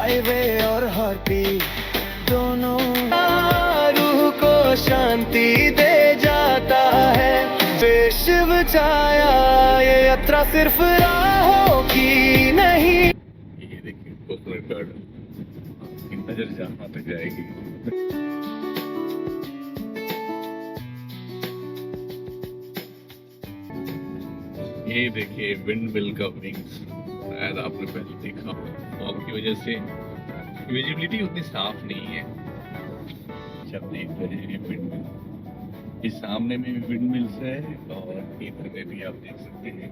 Highway और heartbeat दोनों रूह को शांति दे जाता है। शिव छाया ये यात्रा सिर्फ राहों की नहीं। ये देखिए कोकोनट गार्डन की नजर जहाँ तक जाएगी। ये देखिए विंड मिल का विंग्स, शायद आपने पहले देखा, फॉग की वजह से विजिबिलिटी उतनी साफ नहीं है। जब देख रहे हैं विंड मिल, इस सामने में भी विंड मिल्स है और इधर में भी आप देख सकते हैं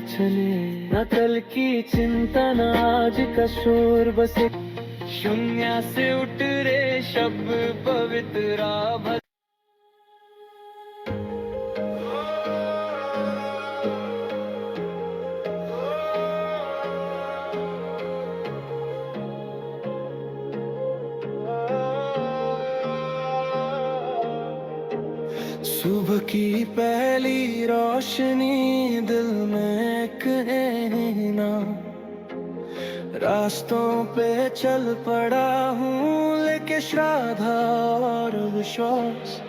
चले न कल की चिंता न आज का शोर, बस शून्य से उठ रे शब्द पवित्र। सुबह की पहली रोशनी दिल में एक ना, रास्तों पे चल पड़ा हूँ लेके श्रद्धा और विश्वास।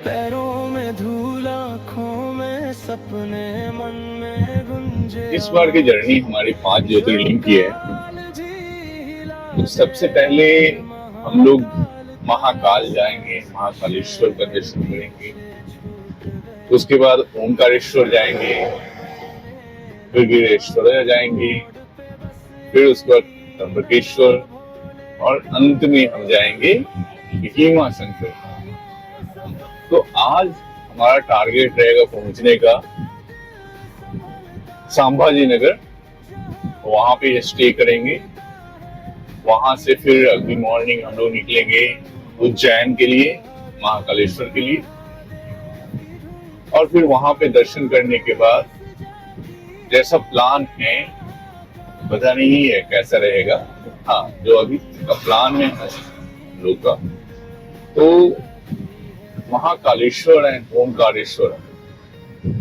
पैरों में धूल, आँखों में सपने, मन में गुंजे। इस बार की जर्नी हमारी 5 ज्योतिर्लिंग की है। तो सबसे पहले हम लोग महाकाल जाएंगे, महाकालेश्वर का दर्शन करेंगे। उसके बाद ओंकारेश्वर जाएंगे, फिर गिरेश्वर जाएंगे, फिर उसके बाद त्र्यंबकेश्वर और अंत में हम जाएंगे भीमा शंकर। तो आज हमारा टारगेट रहेगा पहुंचने का संभाजी नगर, वहां पे स्टे करेंगे। वहां से फिर अगली मॉर्निंग हम लोग निकलेंगे उज्जैन के लिए, महाकालेश्वर के लिए, और फिर वहां पे दर्शन करने के बाद जैसा प्लान है, पता नहीं है कैसा रहेगा, हाँ जो अभी का प्लान है लोग का, तो महाकालेश्वर एंड ओंकारेश्वर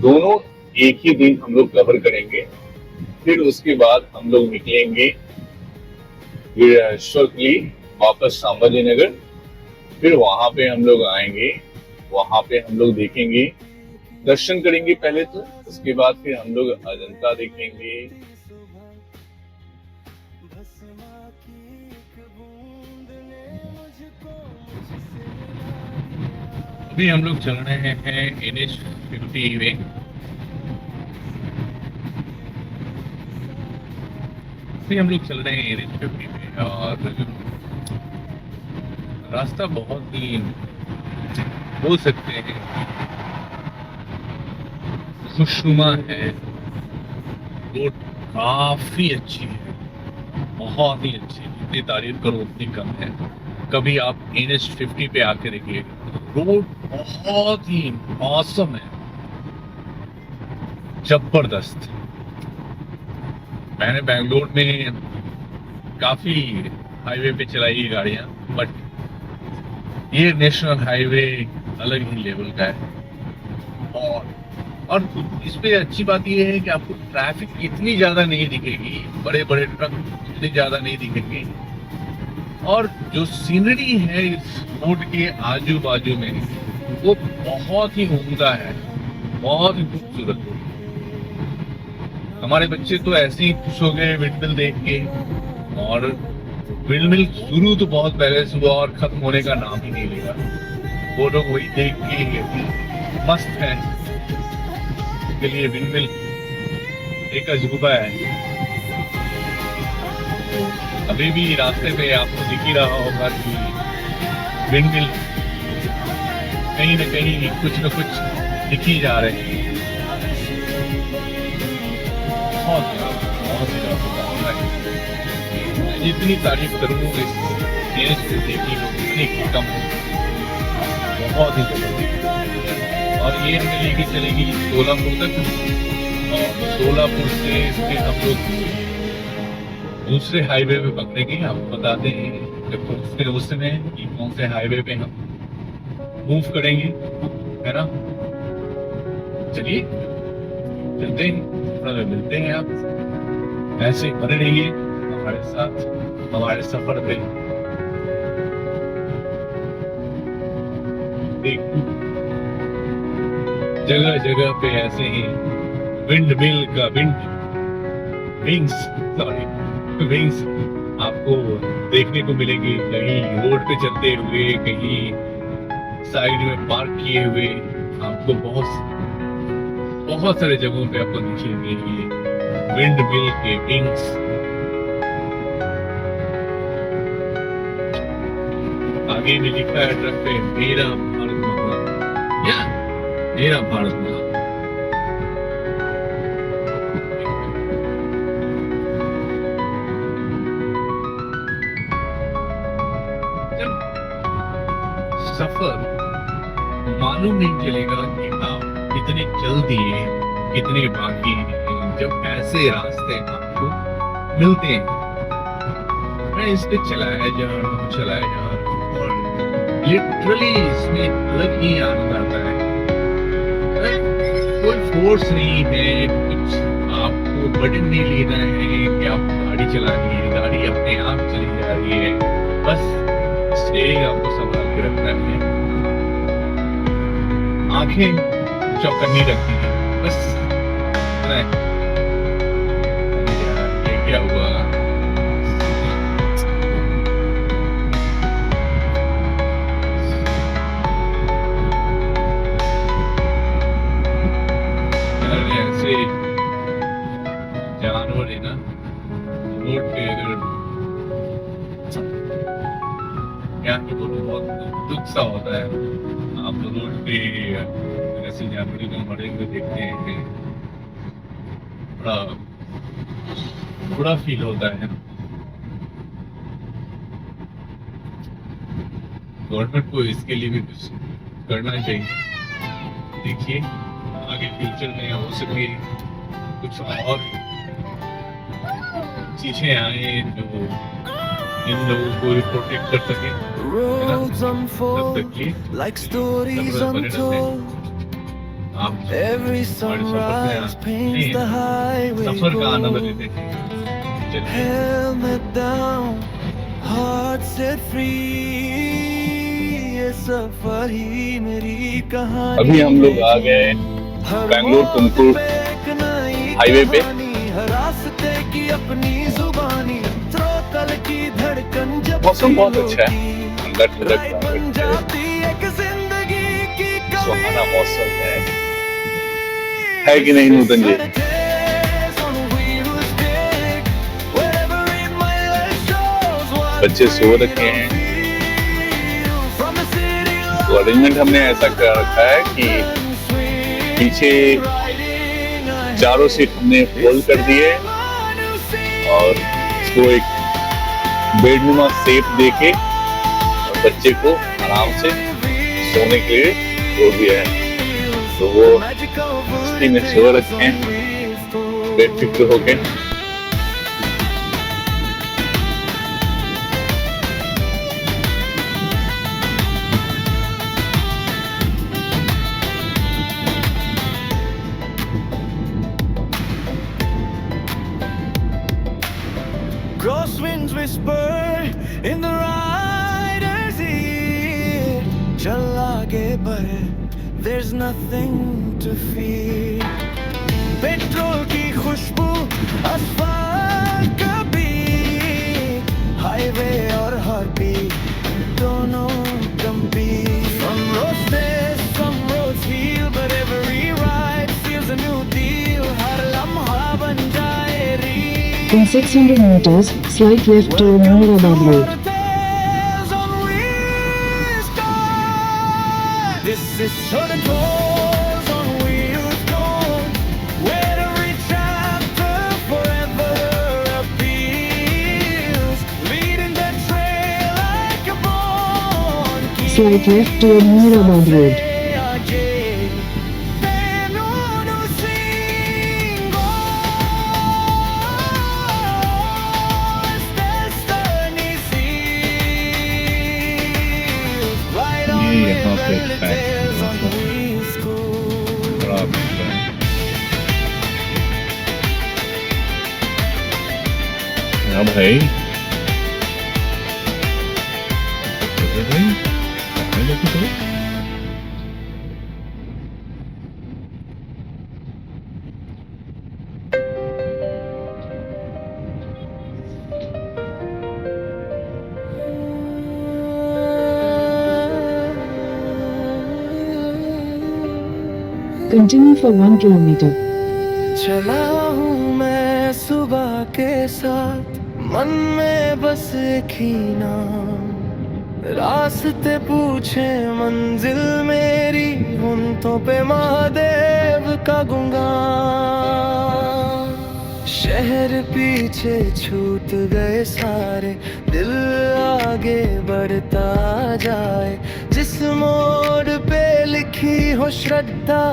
दोनों एक ही दिन हम लोग कवर करेंगे। फिर उसके बाद हम लोग निकलेंगे गिरेश्वर के लिए वापस संभाजी नगर। फिर वहां पे हम लोग आएंगे, वहां पे हम लोग देखेंगे, दर्शन करेंगे पहले तो, उसके बाद फिर हम लोग अजंता देखेंगे। अभी हम लोग चल रहे हैं NH50 वे। अभी हम लोग चल रहे हैं NH50 में और रास्ता बहुत ही बोल सकते हैं खुशनुमा है। रोड काफी अच्छी है, बहुत ही अच्छी, जितनी तारीफ करो उतनी कम है। कभी आप NH50 पे आके देखिए, रोड बहुत ही औसम है, जबरदस्त। मैंने बेंगलोर में काफी हाईवे पे चलाई है गाड़ियां, बट ये नेशनल हाईवे अलग ही लेवल का है। और इस पे अच्छी बात ये है कि आपको ट्रैफिक इतनी ज्यादा नहीं दिखेगी, बड़े बड़े ट्रक इतनी ज्यादा नहीं दिखेंगे, और जो सीनरी है इस रोड के आजू बाजू में वो बहुत ही उम्दा है, बहुत ही खूबसूरत। हमारे बच्चे तो ऐसे ही खुश हो गए विंडमिल देख के, और विंडमिल शुरू तो बहुत पहले से हुआ और खत्म होने का नाम ही नहीं लेगा। वो लोग वही देख के मस्त है। के लिए विंडमिल एक अजूबा है। अभी भी रास्ते में आपको दिख ही रहा होगा कि विंडमिल कहीं न कहीं कुछ न कुछ दिख ही जा रहे हैं। बहुत ही जितनी तारीफ करूँ इस देश को देखी उतनी कम है, बहुत ही जबरदस्त। और ये हमें लेके चलेगी सोलापुर तक, और सोलापुर से फिर हम लोग दूसरे हाईवे पे पकड़ेंगे। आपको बताते हैं फिर उसमें कि कौन से हाईवे पे हम मूव करेंगे। है ना। चलिए चलते हैं, थोड़ा मिलते हैं आप, ऐसे बने रहिए हमारे साथ हमारे सफर पे। जगह जगह पे ऐसे ही विंड मिल का विंग्स आपको देखने को मिलेगी, कहीं रोड पे चलते हुए, कहीं साइड में पार्क किए हुए। आपको बहुत सारे जगहों पे आपको दिखेंगे ये विंड मिल के विंग्स। आगे में लिखा है ट्रक पे, मेरा भारत महान, या मेरा भारत महान। सफर मालूम नहीं चलेगा कि आप कितने चल दिए, कितने बाकी हैं, जब ऐसे रास्ते आपको मिलते हैं। मैं इस पे चलाया जा रहा हूँ और लिटरली इसमें अलग ही आनंद आता है। कोई फोर्स नहीं है, कुछ आपको बटन नहीं लेना है कि आप गाड़ी चलानी है, गाड़ी अपने आप चली जा रही है, बस स्टीयरिंग आपको संभाल के रखना है, आंखें चौकन्नी रखनी है, बस। ये क्या हुआ? ऐसे जानवर है ना रोड पे, अगर क्या कि बहुत दुख सा होता है। आप रोड पे ऐसे जानवरों को मरे हुए देखते हैं, बड़ा फील होता है। गवर्नमेंट को इसके लिए भी कुछ करना चाहिए। देखिए आगे फ्यूचर में हो सके कुछ और चीजें आए जो इन लोगों को प्रोटेक्ट कर सके। Roads unfold like stories untold. Every sunrise paints the highway सफर का आनंद gold. लेते हैं। Helmet down, heart set free. ये सफर ही मेरी कहानी। अभी हम लोग आ गए बैंगलोर तुमकुर हाईवे पे। रास्ते की अपनी जुबानी, थ्रोटल की धड़कन जब मौसम बहुत अच्छा है, अंदर बन जाती एक जिंदगी की सुहाना मौसम है कि नहीं नूतन जी? बच्चे सो रखे हैं, तो अरेंजमेंट हमने ऐसा कर रखा है कि पीछे चारों सीट हमने फोल्ड कर दिए और इसको एक बेडरूमा शेप देके और बच्चे को आराम से सोने के लिए छोड़ दिया है। तो वो मस्ती में सो रखे हैं बेफिक्र होके। Crosswinds whisper in the rider's ear. चल आगे बढ़, there's nothing to fear. Petrol की खुशबू, asphalt का beat, हाईवे और heartbeat दोनों compete. Some roads stay, some roads heal, but every ride feels a new deal. हर लम्हा बन जाए reel. In 600 meters, slight left to Moorabad Road. This is sort of tours on wheels gone, where every chapter forever appeals, leading the trail like a bond. Slight left to Moorabad Road. यहाँ पे हाँ भाई, अरे भाई, कहाँ जाते तो? Continue for 1 kilometer. चला हूँ मैं सुबह के साथ, मन में बस एक ही नाम, रास्ते पूछे मंजिल मेरी, होंठों पे महादेव का गुणगान। शहर पीछे छूट गए सारे, दिल आगे बढ़ता जाए, जिस मोड़ पे लिखी हो श्रद्धा,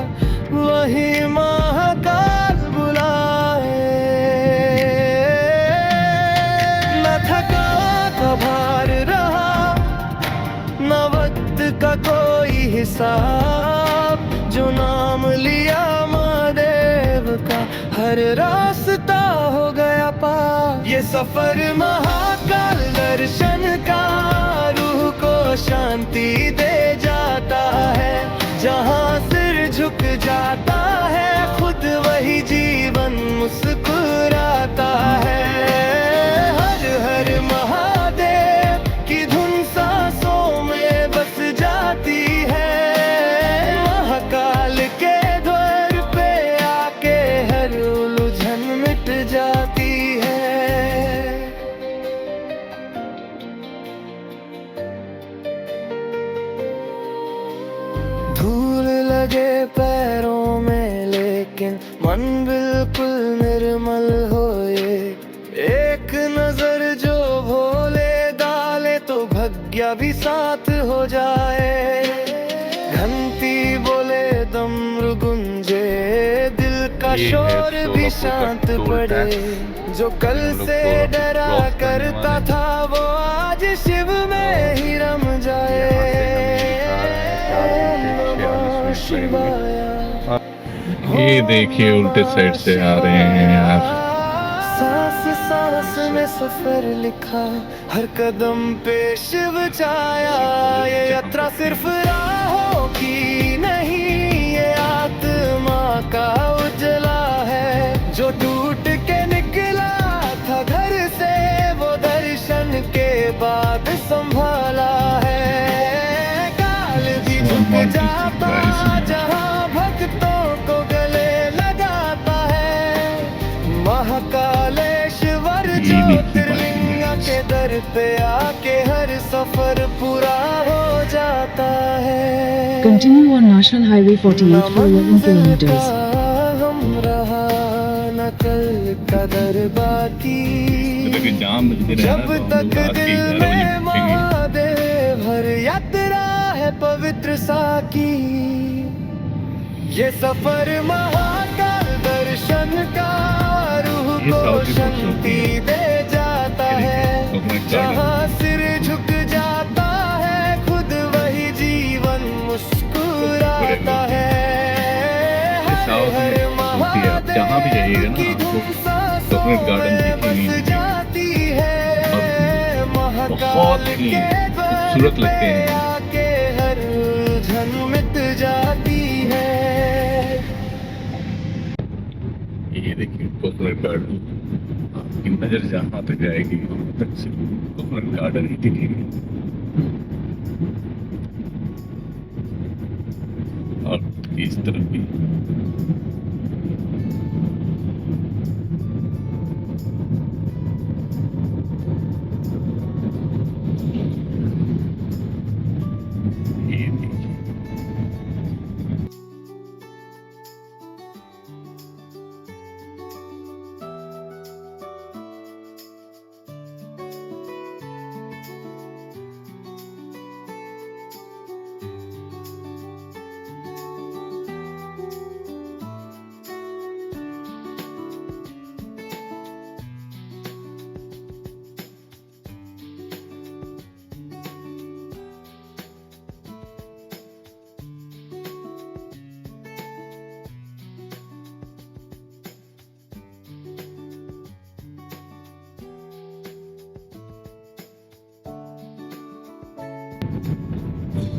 वही महाकाल बुलाए। न थका का भार रहा, न वक्त का कोई हिसाब, जो नाम लिया महादेव का, हर रास्ता हो गया पार। ये सफर महाकाल दर्शन का, रूह को शांति दे जाता है, जहाँ सिर झुक जाता है, खुद वही जीवन मुस्कुराता है। हर हर महादेव की धुन सांसों में बस जाती है, महाकाल के द्वार पे आके हर उलझन मिट जाती है। धूल लगे पैरों में लेकिन मन बिल्कुल निर्मल होए, एक नजर जो भोले डाले तो भाग्य भी साथ हो जाए। घंटी बोले डमरू गुंजे, दिल का ये है शोर भी 16 फुट शांत का टोल पड़े, टैक्स। जो कल हम लोग से को डरा क्रॉस करने करता वाले था, वो आज शिव में ही रम जाए। नमः शिवाय। ये देखिए उल्टे साइड से आ रहे हैं यार। सांस सांस में सफर लिखा, हर कदम पे शिव छाया। ये यात्रा सिर्फ राहों की नहीं, ये आत्मा का उजला है, जो टूट के निकला था घर से, वो दर्शन के बाद संभाला है। काल भी झुक जाता जहाँ भक्तों को गले लगाता है, महाकालेश्वर ज्योतिर्लिंग के दर पे आके हर सफर पूरा हो जाता है। Continue on National Highway 48 for 11 kilometers. हम रहा न कल का दर बाकी, तरह के जाम मिलते रहे जब ना, तो तक हम लोग रात के दिल 11 बजे में पहुंचेंगे। महादेव हर यात्रा है पवित्र साकी। ये सफर महाकाल दर्शन का, रूह ये को साउथ की शांति खूबसूरती है। दे जाता है, कोकोनट जहाँ सिर झुक जाता है, खुद वही जीवन मुस्कुराता है। साउथ में खूबसूरती है, आप जहाँ भी जाइएगा ना आपको कोकोनट गार्डन दिखेंगे ही जाती है, और बहुत ही खूबसूरत लगते हैं। आके हर उलझन मिट जाती है। ये देखिए कोकोनट गार्डन, आपकी नजर जहाँ तक जाएगी वहाँ तक सिर्फ कोकोनट गार्डन ही दिखेंगे। और इस तरफ भी ये देखिए।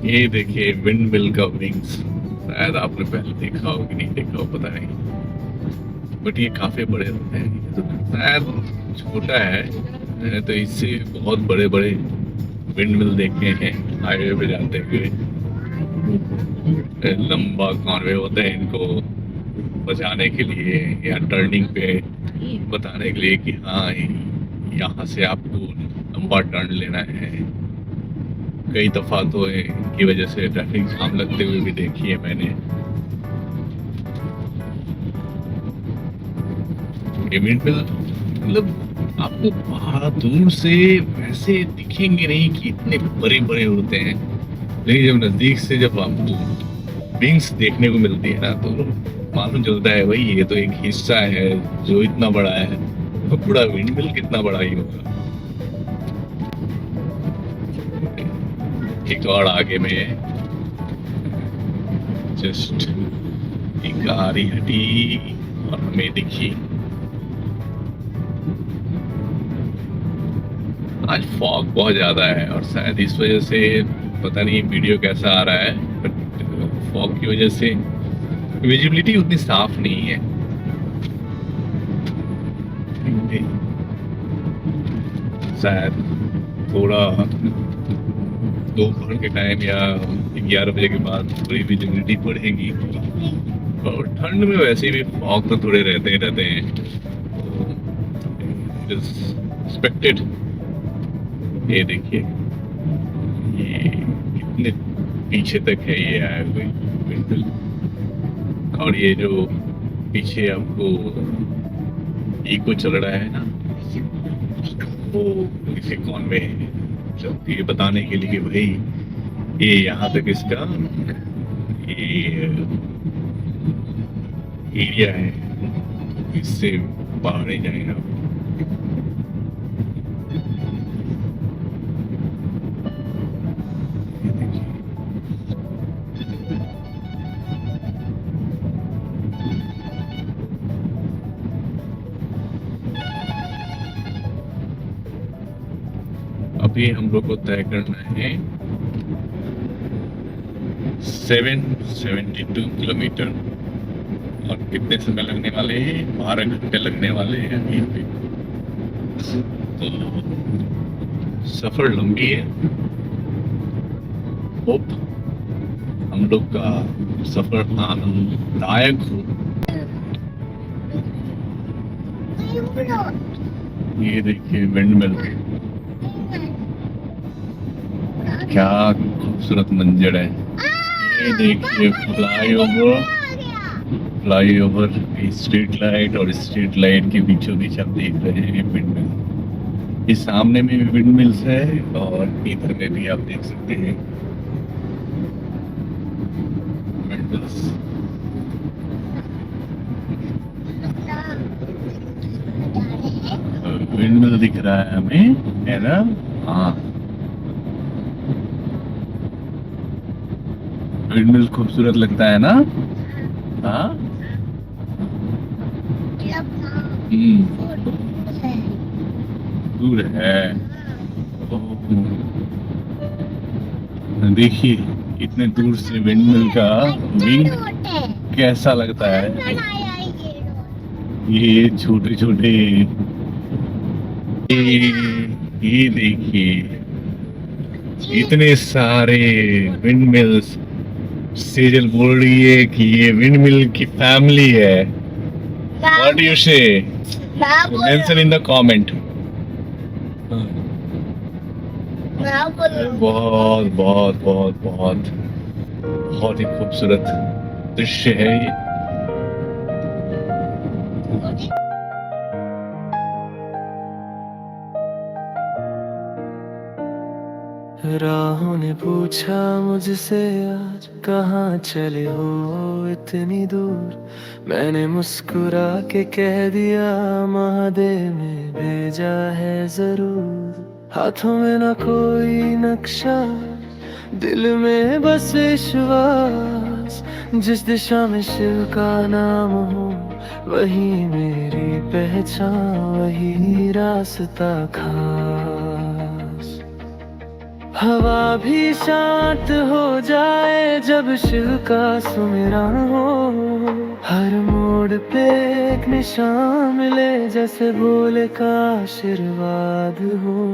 ये देखिए विंड मिल का विंग्स, शायद आपने पहले देखा हो कि नहीं देखा हो पता नहीं, बट ये काफी बड़े होते हैं। ये तो शायद छोटा है, तो इससे बहुत बड़े बड़े विंड मिल देखे हैं हाईवे पे जाते हुए। लंबा कॉन्वे होता है इनको बचाने के लिए या टर्निंग पे बताने के लिए कि हाँ यहाँ से आपको लंबा टर्न लेना है। कई दफा तो इनकी वजह से ट्रैफिक जाम लगते हुए भी देखी है मैंने। ये विंडमिल मतलब आपको बहुत दूर से वैसे दिखेंगे नहीं कि इतने बड़े बड़े होते हैं, लेकिन जब नजदीक से जब आपको विंग्स देखने को मिलती है ना तो मालूम चलता है भाई ये तो एक हिस्सा है जो इतना बड़ा है, तो पूरा विंडमिल कितना बड़ा ही होगा। एक और आगे में जस्ट एक गाड़ी हटी और हमें दिखी। आज फॉग बहुत ज्यादा है और शायद इस वजह से पता नहीं वीडियो कैसा आ रहा है, बट फॉग की वजह से विजिबिलिटी उतनी साफ नहीं है। शायद थोड़ा दोपहर के टाइम या 11 बजे के बाद थोड़ी विजिबिलिटी बढ़ेगी, और ठंड में वैसे भी फॉग तो थोड़े रहते हैं। एक्सपेक्टेड। ये देखिए ये कितने पीछे तक है ये आया हुए विंडमिल, और ये जो पीछे आपको इको चल रहा है ना वो इसे कौन में जब ये बताने के लिए कि भाई ये यहाँ तक इसका ये एरिया है, इससे बाहर नहीं जाएगा। अभी हम लोग को तय करना है 772 किलोमीटर, और कितने समय लगने वाले हैं? 12 घंटे लगने वाले हैं अभी पे। तो सफर लंबी है। होप हम लोग का सफर आनंददायक हो। ये देखिए विंडमिल, क्या खूबसूरत मंजर है। ये देखिए फ्लाईओवर स्ट्रीट लाइट, और स्ट्रीट लाइट के बीचों बीच आप देख रहे हैं विंडमिल। इस सामने में भी विंडमिल्स है और इधर में भी आप देख सकते हैं विंडमिल्स। विंडमिल दिख रहा है हमें, है ना? हाँ, विंडमिल खूबसूरत लगता है ना? हाँ, दूर है। देखिए इतने दूर से विंडमिल का विंग कैसा लगता है। ये छोटे छोटे, ये देखिए इतने सारे विंडमिल्स। सेजल बोल रही है कि ये विंडमिल की फैमिली है। What do you say? Mention in the comment. बहुत बहुत बहुत बहुत बहुत ही खूबसूरत दृश्य है ये। राहों ने पूछा मुझसे आज कहाँ चले हो इतनी दूर। मैंने मुस्कुरा के कह दिया महादेव में भेजा है जरूर। हाथों में ना कोई नक्शा, दिल में बस विश्वास। जिस दिशा में शिव का नाम हो वही मेरी पहचान, वही रास्ता खास। हवा भी शांत हो जाए जब शिव का सुमिरन हो। हर मोड़ पे एक निशान मिले जैसे भोले का आशीर्वाद हो।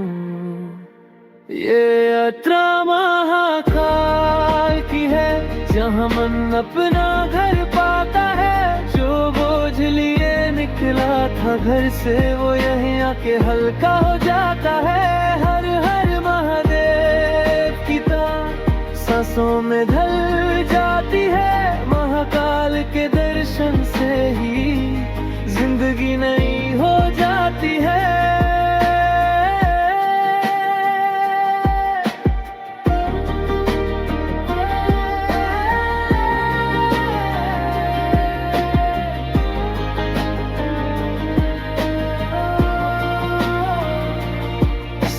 ये यात्रा महाकाल की है जहाँ मन अपना घर पाता है। जो बोझ लिए निकला था घर से वो यहीं आके हल्का हो जाता है। हर हर महादेव की तान सांसों में ढल जाती है। महाकाल के दर्शन से ही जिंदगी नई हो जाती है।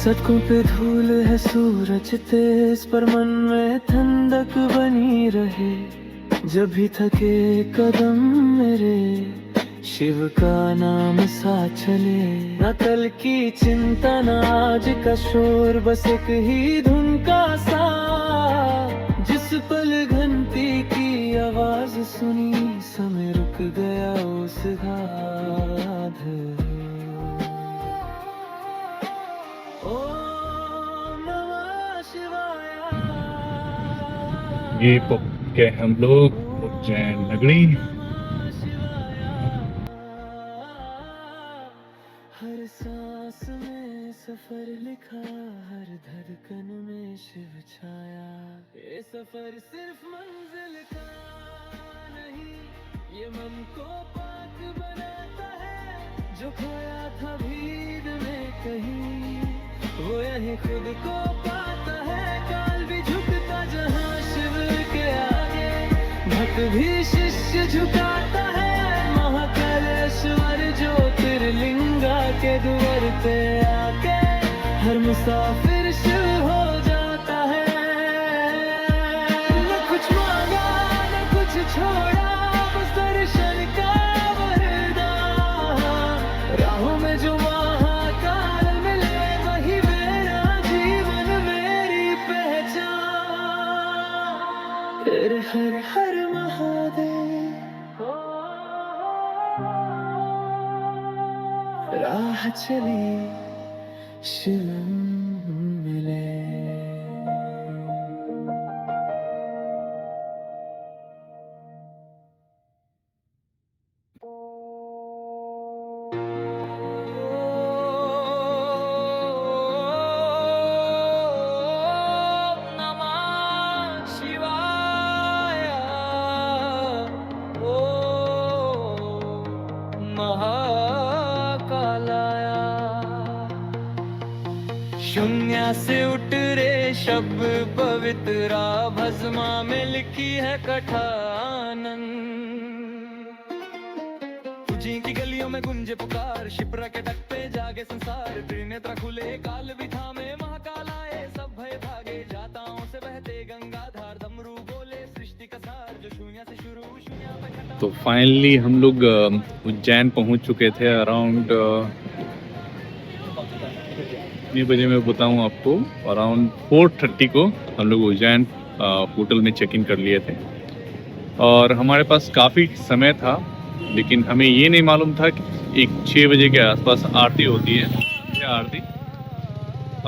सड़कों पे धूल है सूरज तेज पर मन में ठंडक बनी रहे। जब भी थके कदम मेरे शिव का नाम साथ चले। न कल की चिंता न आज का शोर बस एक ही धुन का साथ। जिस पल घंटी की आवाज सुनी समय रुक गया उस घाट। ये के हम लोग उज्जैन नगरी। हर सांस में सफर लिखा हर धड़कन में शिव छाया। ये सफर सिर्फ मंजिल का नहीं ये मन को पाक बनाता है। जो खोया था भीड़ में कहीं वो यही खुद को पाता है। काल भी झुकता जहाँ शिव के आगे भक्त भी शिष्य झुकाता है। महाकालेश्वर ज्योतिर्लिंगा के द्वार पे आके हर मुसाफिर शिव हो जाता है। न कुछ मांगा न कुछ छोड़ा बस दर्शन का वरदान। राहों में जो महाकाल मिले वही मेरा जीवन मेरी पहचान। हर हर महादेव राह चली शिव मिले। शून्य से उठ रे शब्द पवित्रा भस्मा में लिखी है कथानंद। तुझी की गलियों में गुंजे पुकार शिप्रा के तट पे जागे संसार। त्रिनेत्र खुले काल भी थामे महाकाल आए सब भय भागे। जाताओं से बहते गंगाधार डमरू बोले सृष्टि का सार। जो शून्य से शुरू शून्य पे खत्म। तो फाइनली हम लोग उज्जैन पहुंच चुके थे। अराउंड कितने बजे मैं बताऊं आपको, अराउंड 4:30 को हम लोग उज्जैन होटल में चेक इन कर लिए थे। और हमारे पास काफ़ी समय था लेकिन हमें ये नहीं मालूम था कि 6 बजे के आसपास आरती होती है। ये आरती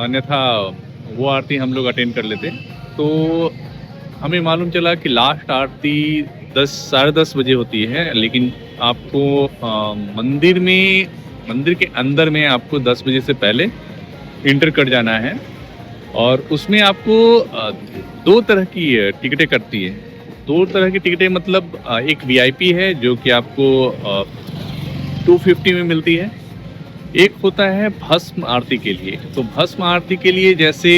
अन्यथा वो आरती हम लोग अटेंड कर लेते। तो हमें मालूम चला कि लास्ट आरती 10 साढ़े 10 बजे होती है। लेकिन आपको मंदिर के अंदर में आपको 10 बजे से पहले इंटर कर जाना है। और उसमें आपको 2 तरह की टिकटें करती है। 2 तरह की टिकटें मतलब एक वीआईपी है जो कि आपको 250 में मिलती है। एक होता है भस्म आरती के लिए। तो भस्म आरती के लिए जैसे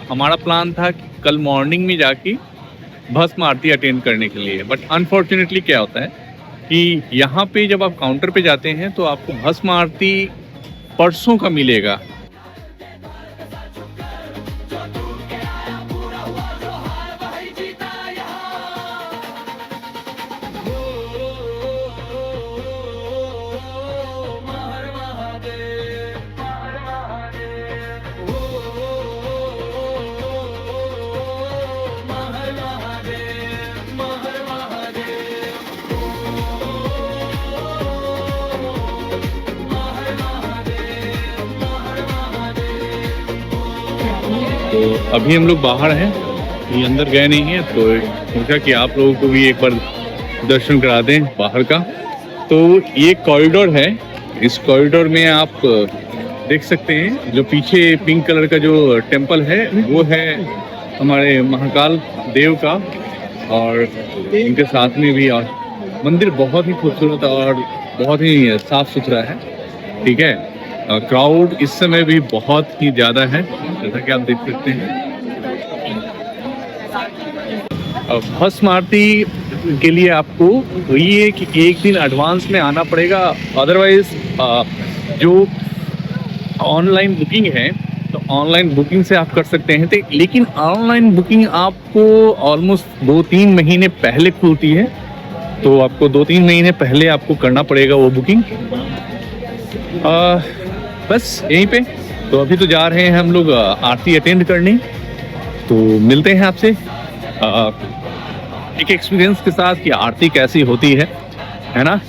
हमारा प्लान था कि कल मॉर्निंग में जाके भस्म आरती अटेंड करने के लिए। बट अनफॉर्चुनेटली क्या होता है कि यहाँ पे जब आप काउंटर पे जाते हैं तो आपको भस्म आरती परसों का मिलेगा। तो अभी हम लोग बाहर हैं, ये अंदर गए नहीं हैं, तो सोचा कि आप लोगों को भी एक बार दर्शन करा दें बाहर का। तो ये कॉरिडोर है, इस कॉरिडोर में आप देख सकते हैं जो पीछे पिंक कलर का जो टेम्पल है वो है हमारे महाकाल देव का, और इनके साथ में भी और मंदिर बहुत ही खूबसूरत और बहुत ही साफ सुथरा है। ठीक है, क्राउड इस समय भी बहुत ही ज़्यादा है, जैसा कि आप देख सकते हैं। भस्म आरती के लिए आपको ये है कि एक दिन एडवांस में आना पड़ेगा, अदरवाइज जो ऑनलाइन बुकिंग है तो ऑनलाइन बुकिंग से आप कर सकते हैं। तो लेकिन ऑनलाइन बुकिंग आपको ऑलमोस्ट 2-3 महीने पहले खुलती है, तो आपको 2-3 महीने पहले आपको करना पड़ेगा वो बुकिंग। बस यहीं पे। तो अभी तो जा रहे हैं हम लोग आरती अटेंड करने, तो मिलते हैं आपसे एक एक्सपीरियंस के साथ कि आरती कैसी होती है ना।